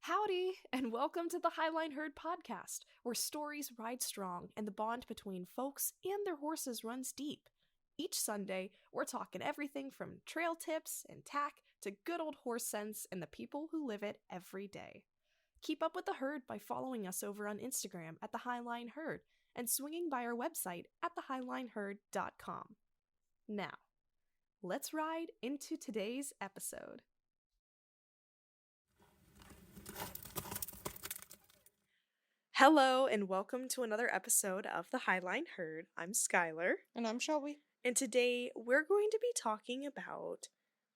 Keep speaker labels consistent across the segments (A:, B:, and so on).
A: Howdy, and welcome to the Highline Herd podcast, where stories ride strong and the bond between folks and their horses runs deep. Each Sunday, we're talking everything from trail tips and tack to good old horse sense and the people who live it every day. Keep up with the herd by following us over on Instagram at the Highline Herd and swinging by our website at thehighlineherd.com. Now, let's ride into today's episode. Hello, and welcome to another episode of the Highline Herd. I'm Skylar,
B: And I'm Shelby.
A: and today we're going to be talking about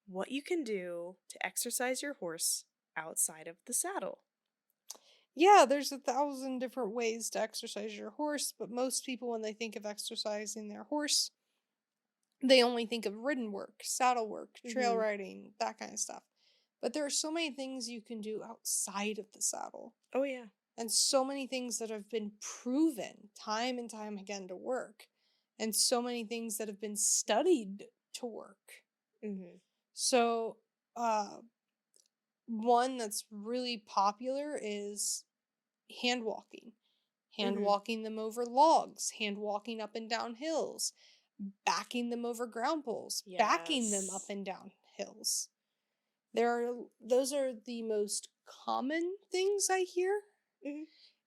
A: what you can do to exercise your horse outside of the saddle.
B: Yeah, there's 1,000 different ways to exercise your horse, but most people, when they think of exercising their horse, they only think of ridden work, saddle work, trail riding, that kind of stuff. But there are so many things you can do outside of the saddle,
A: Oh, yeah.
B: and so many things that have been proven time and time again to work, and so many things that have been studied to work. So, one that's really popular is hand walking. Hand walking them over logs, hand walking up and down hills, backing them over ground poles, backing them up
A: Yes.
B: and down hills. Those are the most common things I hear.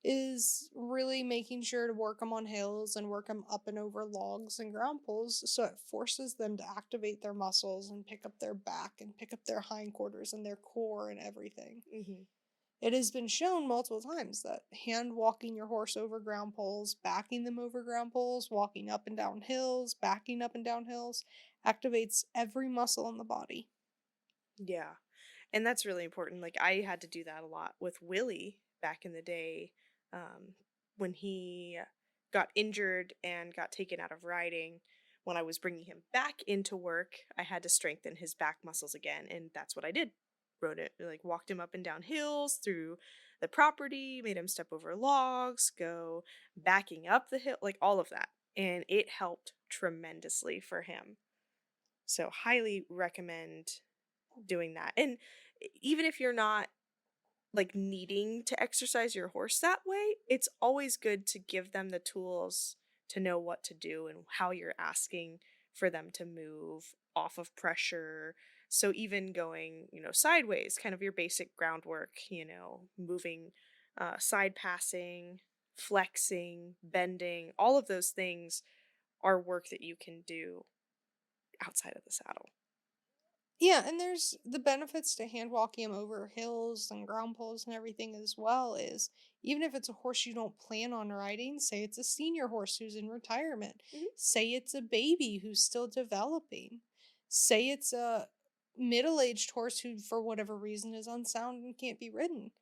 B: Is really making sure to work them on hills and work them up and over logs and ground poles, so it forces them to activate their muscles and pick up their back and pick up their hindquarters and their core and everything. It has been shown multiple times that hand walking your horse over ground poles, backing them over ground poles, walking up and down hills, backing up and down hills, activates every muscle in the body.
A: Yeah, and that's really important. Like, I had to do that a lot with Willie back in the day when he got injured and got taken out of riding. When I was bringing him back into work, I had to strengthen his back muscles again, and that's what I did. Rode it, like walked him up and down hills through the property, made him step over logs, go backing up the hill, like all of that. And it helped tremendously for him. So highly recommend doing that. And even if you're not like needing to exercise your horse that way, it's always good to give them the tools to know what to do and how you're asking for them to move off of pressure. So even going, sideways, kind of your basic groundwork, moving, side passing, flexing, bending, all of those things are work that you can do outside of the saddle.
B: Yeah, and there's the benefits to hand walking them over hills and ground poles and everything as well is even if it's a horse you don't plan on riding, say it's a senior horse who's in retirement, say it's a baby who's still developing, say it's a middle-aged horse who for whatever reason is unsound and can't be ridden.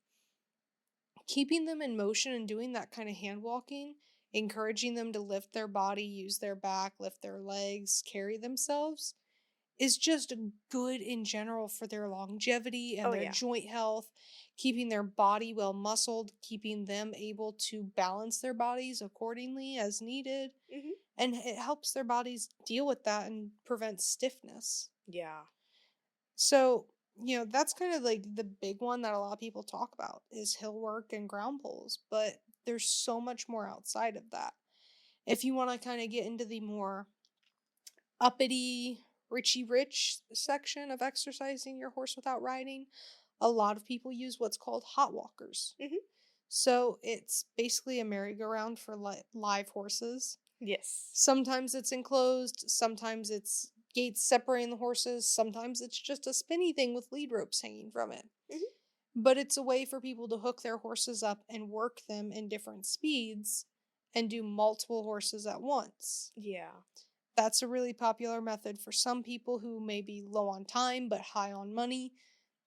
B: Keeping them in motion and doing that kind of hand walking, encouraging them to lift their body, use their back, lift their legs, carry themselves is just good in general for their longevity and
A: Oh,
B: their
A: yeah.
B: joint health, keeping their body well muscled, keeping them able to balance their bodies accordingly as needed. And it helps their bodies deal with that and prevent stiffness.
A: Yeah.
B: So, that's kind of like the big one that a lot of people talk about is hill work and ground poles, but there's so much more outside of that. If you want to kind of get into the more uppity, Richie Rich section of exercising your horse without riding, a lot of people use what's called hotwalkers. So it's basically a merry-go-round for live horses.
A: Yes.
B: Sometimes it's enclosed, sometimes it's gates separating the horses, sometimes it's just a spinny thing with lead ropes hanging from it. But it's a way for people to hook their horses up and work them in different speeds and do multiple horses at once.
A: Yeah.
B: That's a really popular method for some people who may be low on time but high on money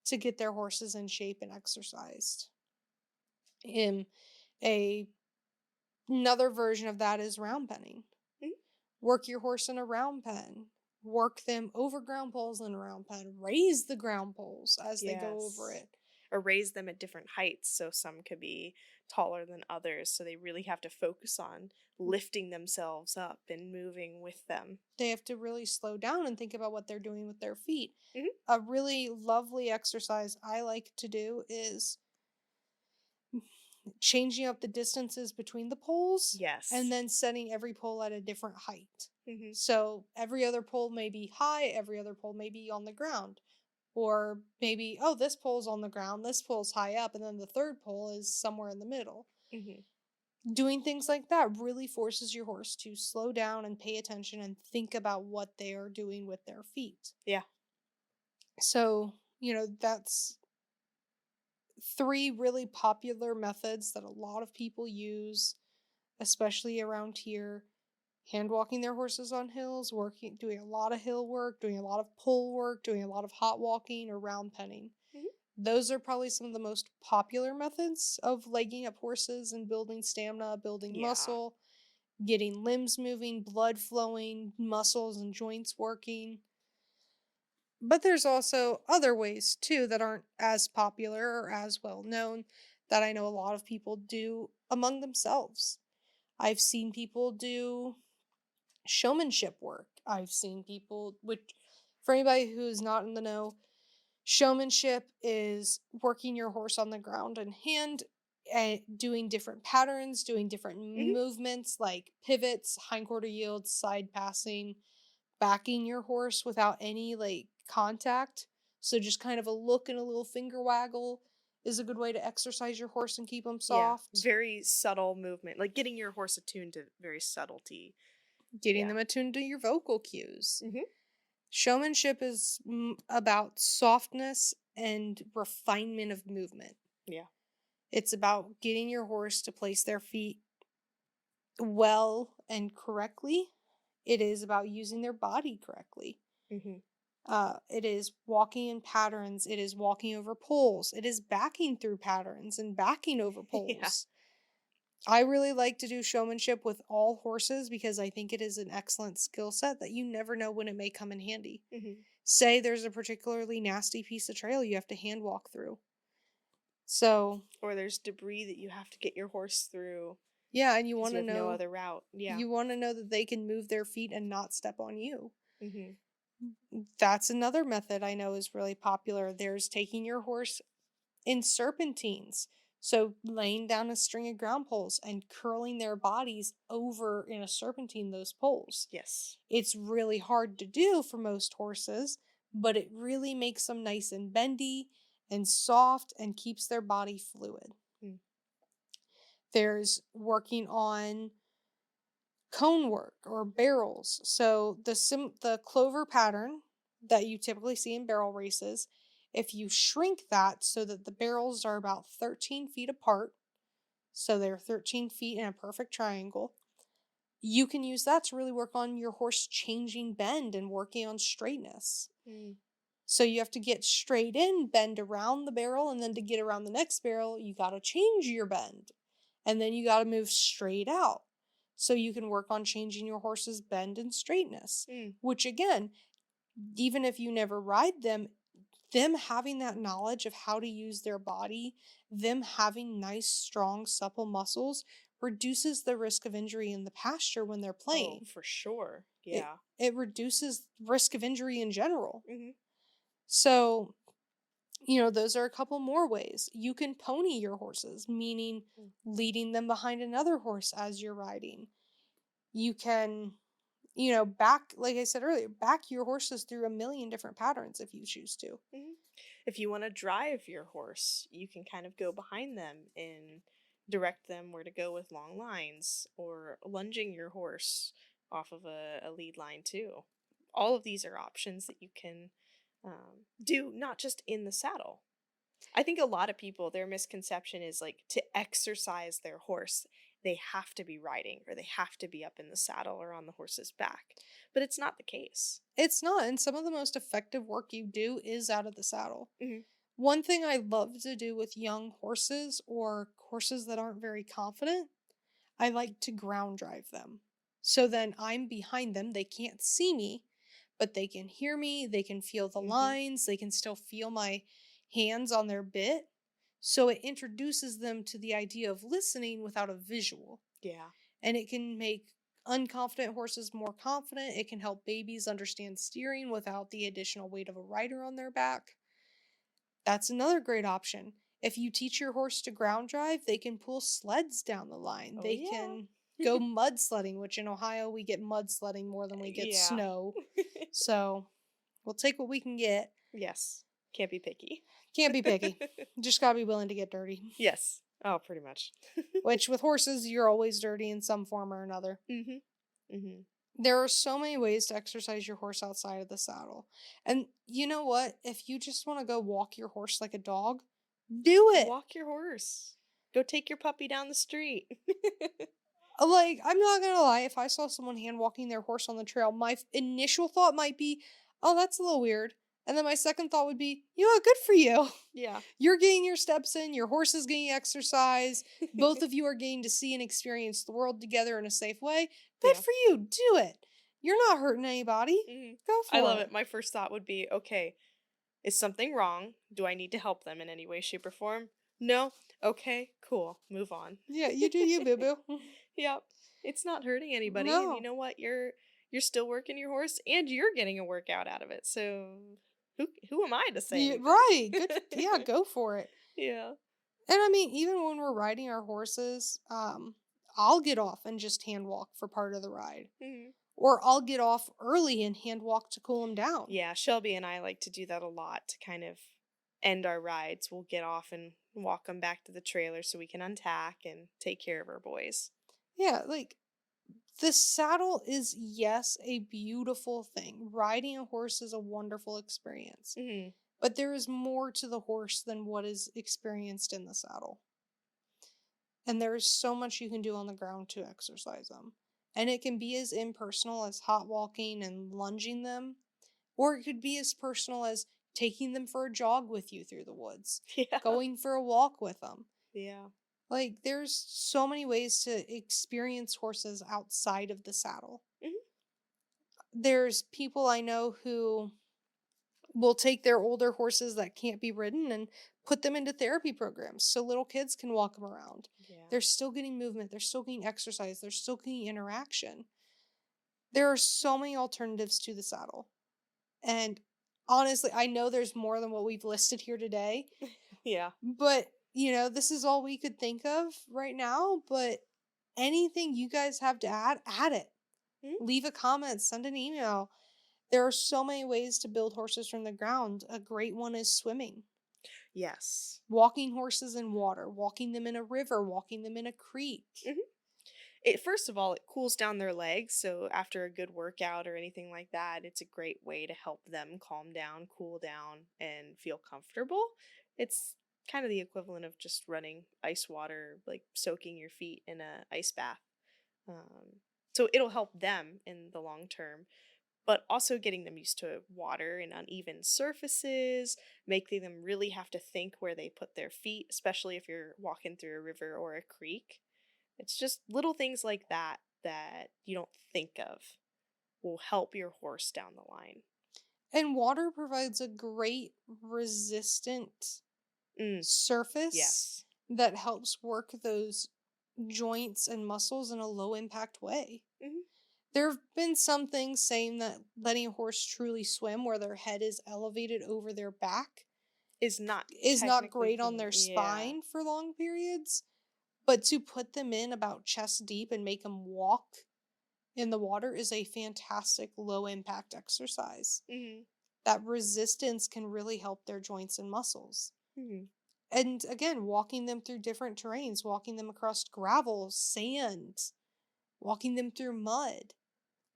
B: to get their horses in shape and exercised. Another version of that is roundpenning. Work your horse in a round pen. Work them over ground poles in a round pen. Raise the ground poles as they go over it.
A: Or raise them at different heights, so some could be taller than others, so they really have to focus on lifting themselves up and moving with them.
B: They have to really slow down and think about what they're doing with their feet. A really lovely exercise I like to do is changing up the distances between the poles, and
A: Yes.
B: then setting every pole at a different height.
A: Mhm.
B: So every other pole may be high, every other pole may be on the ground. Or maybe, oh, this pole's on the ground, this pole's high up, and then the third pole is somewhere in the middle.
A: Mhm.
B: Doing things like that really forces your horse to slow down and pay attention and think about what they are doing with their feet.
A: Yeah.
B: So, that's three really popular methods that a lot of people use, especially around here. Hand walking their horses on hills, doing a lot of hill work, doing a lot of pull work, doing a lot of hot walking or round penning.
A: Mhm.
B: Those are probably some of the most popular methods of legging up horses and building stamina, building
A: Yeah.
B: muscle, getting limbs moving, blood flowing, muscles and joints working. But there's also other ways too that aren't as popular or as well known that I know a lot of people do among themselves. I've seen people do showmanship work. I've seen people, which, for anybody who's not in the know, showmanship is working your horse on the ground and hand and doing different patterns, doing different
A: Mhm.
B: movements like pivots, hindquarter yields, side passing, backing your horse without any like contact. So just kind of a look and a little finger waggle is a good way to exercise your horse and keep them
A: Yeah.
B: soft.
A: Very subtle movement, like getting your horse attuned to very subtlety.
B: Getting
A: Yeah.
B: them attuned to your vocal cues.
A: Mhm.
B: Showmanship is about softness and refinement of movement.
A: Yeah.
B: It's about getting your horse to place their feet well and correctly. It is about using their body correctly.
A: Mhm.
B: It is walking in patterns. It is walking over poles. It is backing through patterns and backing over
A: Yeah.
B: poles. I really like to do showmanship with all horses because I think it is an excellent skill set that you never know when it may come in handy.
A: Mhm.
B: Say there's a particularly nasty piece of trail you have to hand walk through. So,
A: Or there's debris that you have to get your horse through
B: yeah, and you
A: because
B: want
A: you
B: to
A: have no
B: know
A: other route. Yeah.
B: that they can move their feet and not step on you.
A: Mhm.
B: That's another method I know is really popular. There's taking your horse in serpentines. So, laying down a string of ground poles and curling their bodies over in a serpentine those poles.
A: Yes.
B: It's really hard to do for most horses, but it really makes them nice and bendy and soft and keeps their body fluid.
A: Mm.
B: There's working on cone work or barrels. So the clover pattern that you typically see in barrel races, if you shrink that so that the barrels are about 13 feet apart, so they're 13 feet in a perfect triangle, you can use that to really work on your horse changing bend and working on straightness.
A: Mm.
B: So you have to get straight in, bend around the barrel, and then to get around the next barrel, you got to change your bend. And then you got to move straight out. So you can work on changing your horse's bend and straightness,
A: Mm.
B: which again, even if you never ride them having that knowledge of how to use their body, them having nice, strong, supple muscles reduces the risk of injury in the pasture when they're
A: Oh,
B: playing.
A: for sure.
B: It
A: Yeah.
B: it reduces risk of injury in general.
A: Mhm.
B: So, those are a couple more ways. You can pony your horses, meaning
A: Mm.
B: leading them behind another horse as you're riding. You can, back, like I said earlier, back your horses through a million different patterns if you choose to.
A: Mhm. If you want to drive your horse, you can kind of go behind them and direct them where to go with long lines or lunging your horse off of a lead line, too. All of these are options that you can do, not just in the saddle. I think a lot of people, their misconception is like to exercise their horse, they have to be riding or they have to be up in the saddle or on the horse's back. But it's not the case.
B: It's not, and some of the most effective work you do is out of the saddle.
A: Hmm.
B: One thing I love to do with young horses or horses that aren't very confident, I like to ground drive them. So then I'm behind them. They can't see me, but they can hear me. They can feel the
A: Hmm.
B: lines. They can still feel my hands on their bit. So it introduces them to the idea of listening without a visual.
A: Yeah.
B: And it can make unconfident horses more confident. It can help babies understand steering without the additional weight of a rider on their back. That's another great option. If you teach your horse to ground drive, they can pull sleds down the line.
A: Oh,
B: They
A: yeah.
B: can go mud sledding, which in Ohio we get mud sledding more than we get
A: Yeah.
B: snow. So we'll take what we can get.
A: Yes. Can't be picky.
B: Can't be picky. Just gotta be willing to get dirty.
A: Yes. Oh, pretty much.
B: Which with horses, you're always dirty in some form or another.
A: Mhm. Mhm.
B: There are so many ways to exercise your horse outside of the saddle. And you know what? If you just want to go walk your horse like a dog, do it.
A: Walk your horse. Go take your puppy down the street.
B: Like, I'm not gonna lie, if I saw someone hand walking their horse on the trail, my initial thought might be, oh, that's a little weird. And then my second thought would be, you know what, good for you.
A: Yeah.
B: You're getting your steps in, your horse is getting exercise. Both of you are getting to see and experience the world together in a safe way. Good
A: Yeah.
B: for you. Do it. You're not hurting anybody.
A: Mhm.
B: Go
A: I
B: for
A: love
B: it.
A: it. My first thought would be, okay, is something wrong? Do I need to help them in any way, shape, or form? No? Okay, cool. Move on.
B: Yeah, you do you, boo boo.
A: Yep. It's not hurting anybody, and you
B: No.
A: know what? You're still working your horse and you're getting a workout out of it. So who am I to say anything?
B: Right. Good. Yeah, go for it.
A: Yeah.
B: And I mean, even when we're riding our horses, I'll get off and just hand walk for part of the ride.
A: Mhm.
B: Or I'll get off early and hand walk to cool them down.
A: Yeah, Shelby and I like to do that a lot to kind of end our rides. We'll get off and walk them back to the trailer so we can untack and take care of our boys.
B: Yeah, like the saddle is, yes, a beautiful thing. Riding a horse is a wonderful experience.
A: Mhm.
B: But there is more to the horse than what is experienced in the saddle. And there is so much you can do on the ground to exercise them. And it can be as impersonal as hot walking and lunging them, or it could be as personal as taking them for a jog with you through the woods,
A: Yeah.
B: going for a walk with them.
A: Yeah.
B: Like, there's so many ways to experience horses outside of the saddle.
A: Mhm.
B: There's people I know who will take their older horses that can't be ridden and put them into therapy programs so little kids can walk them around.
A: Yeah.
B: They're still getting movement, they're still getting exercise, they're still getting interaction. There are so many alternatives to the saddle. And honestly, I know there's more than what we've listed here today,
A: Yeah.
B: but this is all we could think of right now. But anything you guys have to add it.
A: Mhm.
B: Leave a comment, send an email. There are so many ways to build horses from the ground. A great one is swimming.
A: Yes.
B: Walking horses in water, walking them in a river, walking them in a creek.
A: Mhm. It first of all, it cools down their legs, so after a good workout or anything like that, it's a great way to help them calm down, cool down, and feel comfortable. It's kind of the equivalent of just running ice water, like soaking your feet in a ice bath. So it'll help them in the long term, but also getting them used to water and uneven surfaces, making them really have to think where they put their feet, especially if you're walking through a river or a creek. It's just little things like that that you don't think of will help your horse down the line.
B: And water provides a great resistant
A: Mm,
B: surface
A: yes.
B: that helps work those joints and muscles in a low impact way.
A: Hmm.
B: There have been some things saying that letting a horse truly swim where their head is elevated over their back
A: Is not
B: is not
A: technically
B: great on
A: clean.
B: their
A: Yeah.
B: spine for long periods, but to put them in about chest deep and make them walk in the water is a fantastic low impact exercise.
A: Hmm.
B: That resistance can really help their joints and muscles.
A: Hmm.
B: And again, walking them through different terrains, walking them across gravel, sand, walking them through mud,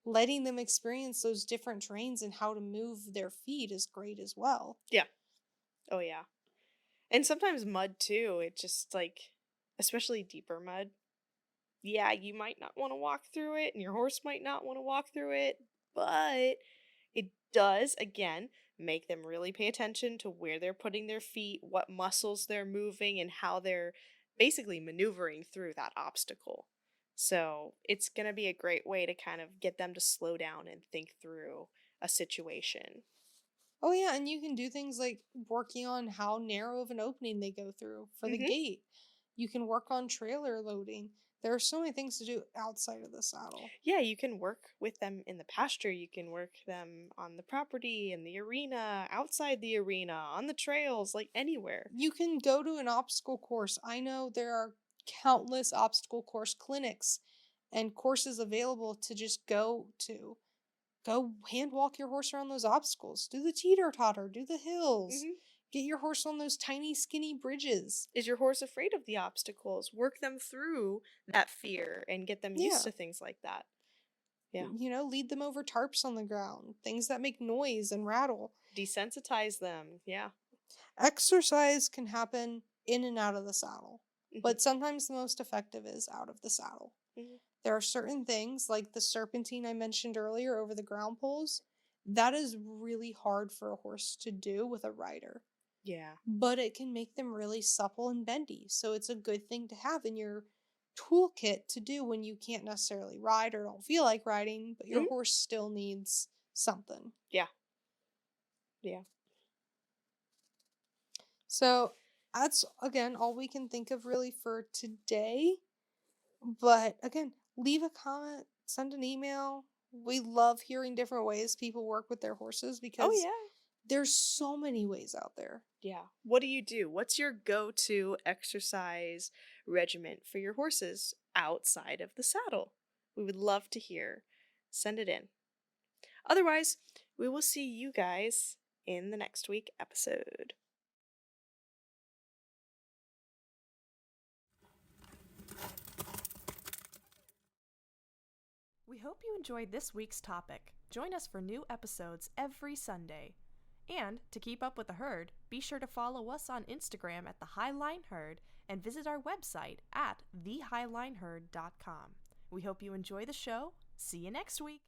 B: letting them experience those different terrains and how to move their feet is great as well.
A: Yeah. Oh, yeah. And sometimes mud too. It just like, especially deeper mud. Yeah, you might not want to walk through it, and your horse might not want to walk through it, but it does, again, make them really pay attention to where they're putting their feet, what muscles they're moving, and how they're basically maneuvering through that obstacle. So it's going to be a great way to kind of get them to slow down and think through a situation.
B: Oh, yeah, and you can do things like working on how narrow of an opening they go through for the
A: Hmm.
B: gate. You can work on trailer loading. There are so many things to do outside of the saddle.
A: Yeah, you can work with them in the pasture, you can work them on the property, in the arena, outside the arena, on the trails, like anywhere.
B: You can go to an obstacle course. I know there are countless obstacle course clinics and courses available to just go to. Go hand walk your horse around those obstacles. Do the teeter totter, do the hills.
A: Mhm.
B: Get your horse on those tiny, skinny bridges.
A: Is your horse afraid of the obstacles? Work them through that fear and get them used
B: Yeah.
A: to things like that. Yeah.
B: Lead them over tarps on the ground, things that make noise and rattle.
A: Desensitize them. Yeah.
B: Exercise can happen in and out of the saddle,
A: Mhm.
B: but sometimes the most effective is out of the saddle.
A: Mhm.
B: There are certain things like the serpentine I mentioned earlier over the ground poles. That is really hard for a horse to do with a rider,
A: Yeah.
B: but it can make them really supple and bendy. So it's a good thing to have in your toolkit to do when you can't necessarily ride or don't feel like riding, but your
A: Mhm.
B: horse still needs something.
A: Yeah. Yeah.
B: So that's again all we can think of really for today. But again, leave a comment, send an email. We love hearing different ways people work with their horses
A: Oh,
B: because
A: yeah.
B: there's so many ways out there.
A: Yeah. What do you do? What's your go-to exercise regimen for your horses outside of the saddle? We would love to hear. Send it in. Otherwise, we will see you guys in the next week episode. We hope you enjoyed this week's topic. Join us for new episodes every Sunday. And to keep up with the herd, be sure to follow us on Instagram at the Highline Herd and visit our website at thehighlineherd.com. We hope you enjoy the show. See you next week.